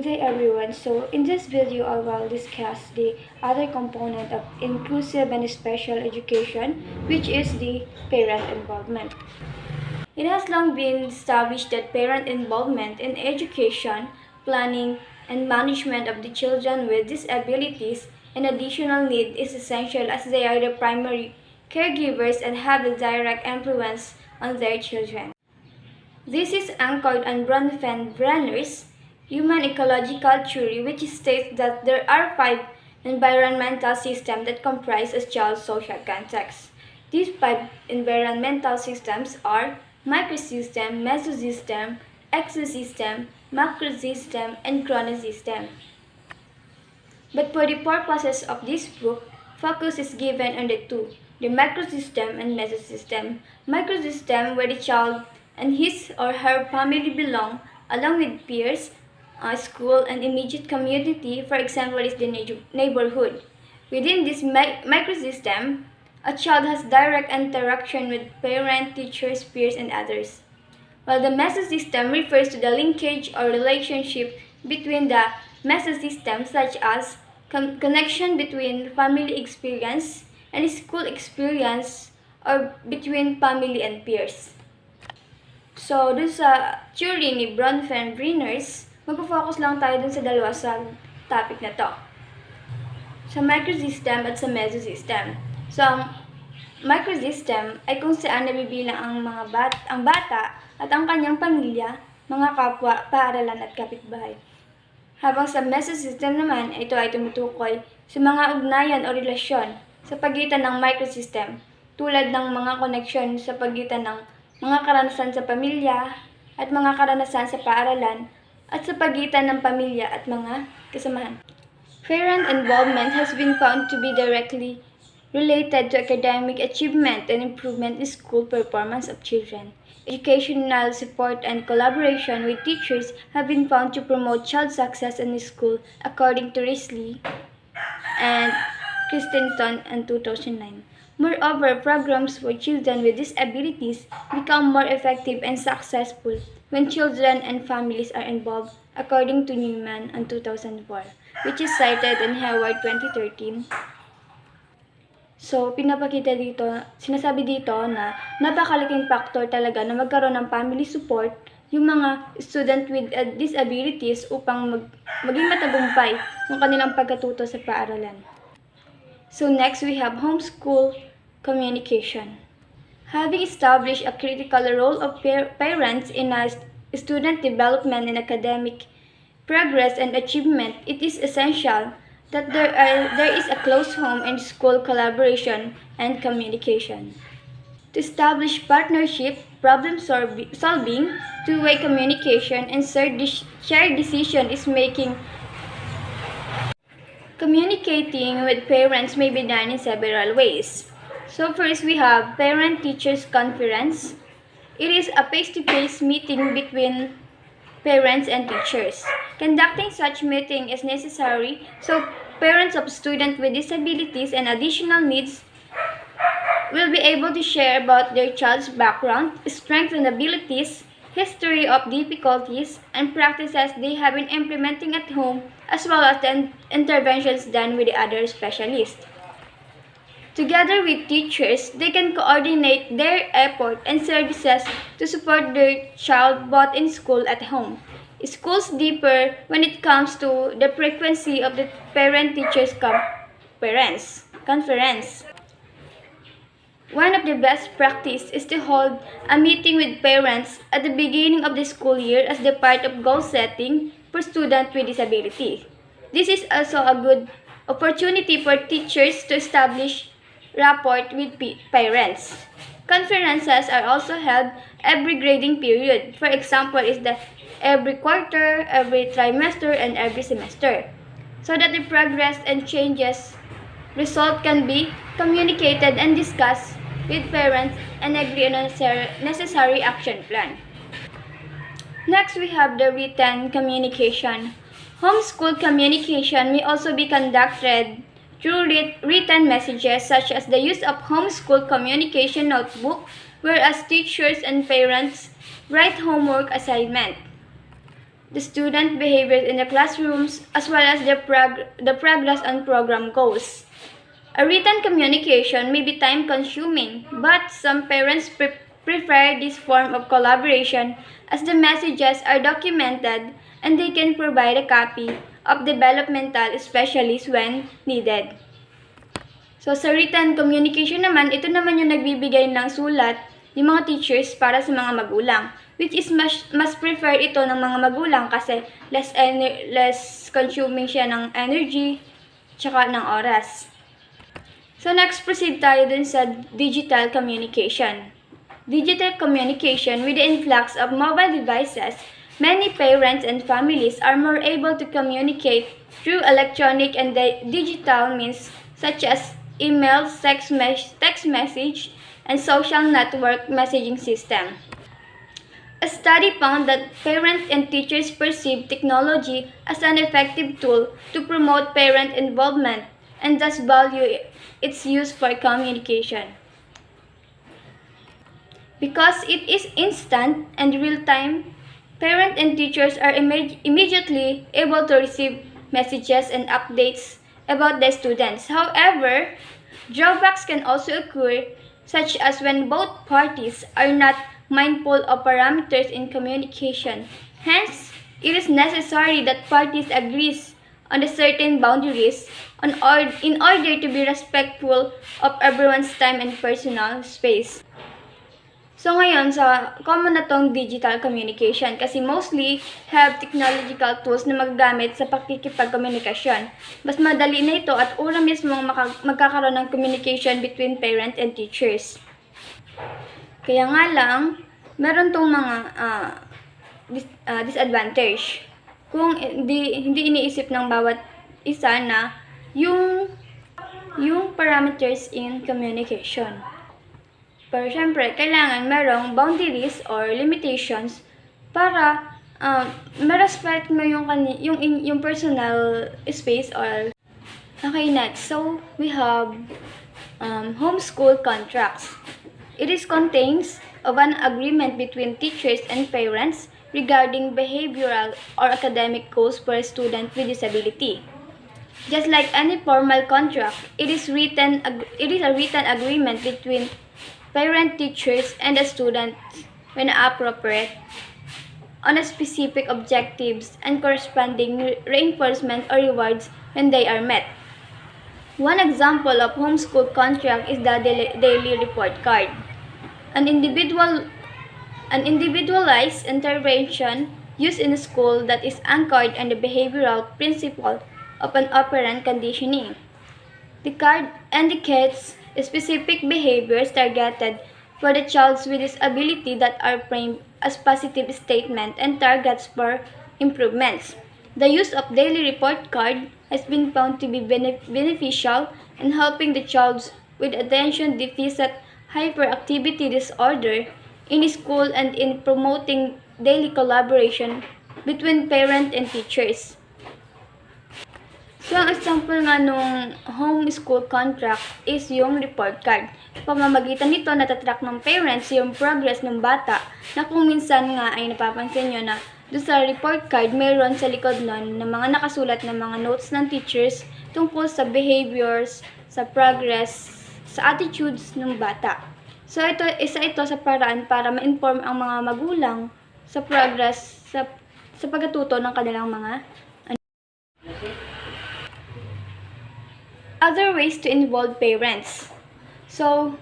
Good day everyone. So in this video I will discuss the other component of inclusive and special education, which is the parent involvement. It has long been established that parent involvement in education, planning, and management of the children with disabilities and additional need is essential as they are the primary caregivers and have a direct influence on their children. This is anchored on Bronfenbrenner's human ecological theory, which states that there are 5 environmental systems that comprise a child's social context. These 5 environmental systems are microsystem, mesosystem, exosystem, macrosystem, and chronosystem. But for the purposes of this book, focus is given on the microsystem and mesosystem. Microsystem, where the child and his or her family belong, along with peers, school, and immediate community, for example, is the neighborhood. Within this microsystem, a child has direct interaction with parents, teachers, peers, and others. While the mesosystem refers to the linkage or relationship between the mesosystems, such as connection between family experience and school experience or between family and peers. So, dun sa theory ni Bronfenbrenner's, mag-focus lang tayo dun sa dalawa sa topic na to. Sa microsystem at sa mesosystem. So, ang microsystem ay kung saan nabibilang ang bata at ang kanyang pamilya, mga kapwa, paaralan at kapitbahay. Habang sa mesosystem naman, ito ay tumutukoy sa mga ugnayan o relasyon sa pagitan ng microsystem, tulad ng mga koneksyon sa pagitan ng mga karanasan sa pamilya at mga karanasan sa paaralan at sa pagitan ng pamilya at mga kasamahan. Parent involvement has been found to be directly related to academic achievement and improvement in school performance of children. Educational support and collaboration with teachers have been found to promote child success in school, according to Risley and Christensen in 2009. Moreover, programs for children with disabilities become more effective and successful when children and families are involved, according to Newman in 2004, which is cited in Howard 2013. So, sinasabi dito na napakalaking factor talaga na magkaroon ng family support yung mga student with disabilities upang maging matagumpay ng kanilang pagkatuto sa paaralan. So next, we have homeschool communication. Having established a critical role of parents in a student development and academic progress and achievement, it is essential that there is a close home and school collaboration and communication. To establish partnership, problem solving, two-way communication, and shared decision is making. Communicating with parents may be done in several ways. So first, we have parent-teachers conference. It is a face-to-face meeting between parents and teachers. Conducting such meeting is necessary so parents of students with disabilities and additional needs will be able to share about their child's background, strengths and abilities, history of difficulties, and practices they have been implementing at home, as well as the interventions done with the other specialists. Together with teachers, they can coordinate their effort and services to support their child both in school and at home. Schools differ when it comes to the frequency of the parent-teachers conference. One of the best practice is to hold a meeting with parents at the beginning of the school year as the part of goal setting for students with disability. This is also a good opportunity for teachers to establish rapport with parents. Conferences are also held every grading period. For example, is the every quarter, every trimester, and every semester, so that the progress and changes result can be communicated and discussed with parents and agree on a necessary action plan. Next, we have the written communication. Homeschool communication may also be conducted through written messages, such as the use of homeschool communication notebook, whereas teachers and parents write homework assignment. the student behaviors in the classrooms, as well as the progress on program goals. A written communication may be time-consuming, but some parents prefer this form of collaboration as the messages are documented and they can provide a copy of developmental specialists when needed. So sa written communication naman, ito naman yung nagbibigay ng sulat yung mga teachers para sa mga magulang, which is mas prefer ito ng mga magulang kasi less consuming siya ng energy tsaka ng oras. So next, proceed tayo dun sa digital communication. Digital communication, with the influx of mobile devices, many parents and families are more able to communicate through electronic and digital means such as emails, text message, and social network messaging system. A study found that parents and teachers perceive technology as an effective tool to promote parent involvement and thus value its use for communication. Because it is instant and real-time, parents and teachers are immediately able to receive messages and updates about their students. However, drawbacks can also occur, such as when both parties are not mindful of parameters in communication. Hence, it is necessary that parties agree on the certain boundaries in order to be respectful of everyone's time and personal space. So ngayon, common na tong digital communication kasi mostly have technological tools na magagamit sa pakikipagkomunikasyon. Mas madali na ito at una mismo magkakaroon ng communication between parent and teachers. Kaya nga lang, meron tong mga disadvantage. Kung hindi iniisip ng bawat isa na yung parameters in communication. Pero syempre, kailangan merong boundaries or limitations para ma-respect mo yung personal space or... Okay, next. So, we have homeschool contracts. It contains of an agreement between teachers and parents regarding behavioral or academic goals for a student with disability. Just like any formal contract, it is a written agreement between parent, teachers, and the students when appropriate on a specific objectives and corresponding reinforcement or rewards when they are met. One example of homeschool contract is the daily report card. An individualized intervention used in a school that is anchored on the behavioral principle of an operant conditioning. The card indicates specific behaviors targeted for the child with disability that are framed as positive statements and targets for improvements. The use of daily report card has been found to be beneficial in helping the child with attention deficit hyperactivity disorder in school and in promoting daily collaboration between parents and teachers. So, ang example nga nung homeschool contract is yung report card. Pamamagitan nito, natatrack ng parents yung progress ng bata na kung minsan nga ay napapansin nyo na doon sa report card, mayroon sa likod nun na mga nakasulat na mga notes ng teachers tungkol sa behaviors, sa progress, sa attitudes ng bata. So, isa ito sa paraan para ma-inform ang mga magulang sa progress sa pagkatuto ng kanilang mga other ways to involve parents. So,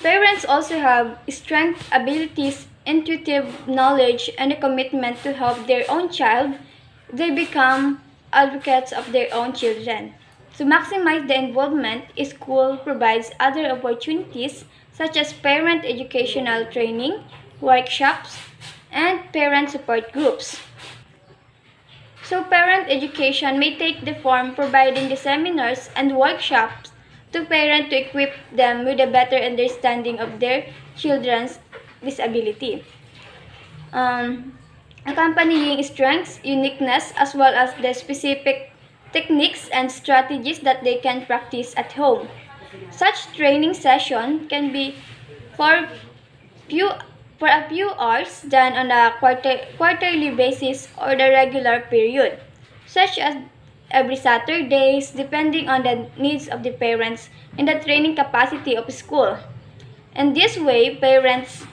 parents also have strength, abilities, intuitive knowledge, and a commitment to help their own child. They become advocates of their own children. To maximize the involvement, school provides other opportunities such as parent educational training, workshops, and parent support groups. So, parent education may take the form providing the seminars and workshops to parents to equip them with a better understanding of their children's disability. Accompanying strengths, uniqueness, as well as the specific techniques and strategies that they can practice at home. Such training session can be for for a few hours done on a quarterly basis or the regular period, such as every Saturdays, depending on the needs of the parents and the training capacity of school. And this way, parents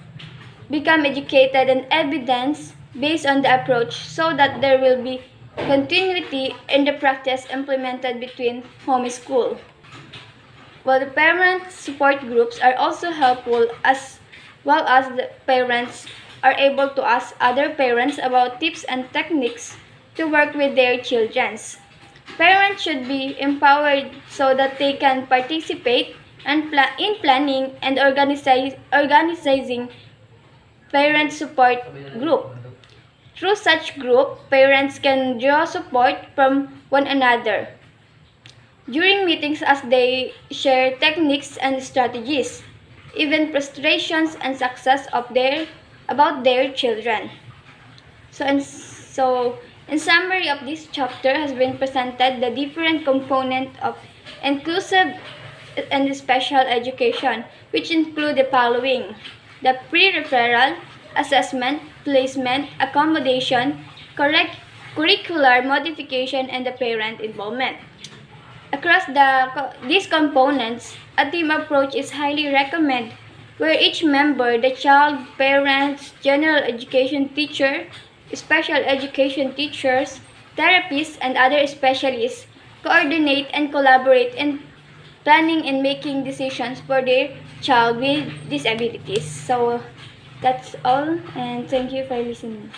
become educated and evidence based on the approach so that there will be continuity in the practice implemented between home and school. While the parent support groups are also helpful as well as the parents are able to ask other parents about tips and techniques to work with their children. Parents should be empowered so that they can participate in planning and organizing parent support group. Through such group, parents can draw support from one another during meetings as they share techniques and strategies, even frustrations and success about their children. In summary of this chapter has been presented the different component of inclusive and special education, which include the following: the pre-referral, assessment, placement, accommodation, curricular modification, and the parent involvement. Across these components, a team approach is highly recommended where each member, the child, parents, general education teacher, special education teachers, therapists, and other specialists coordinate and collaborate in planning and making decisions for their child with disabilities. So that's all, and thank you for listening.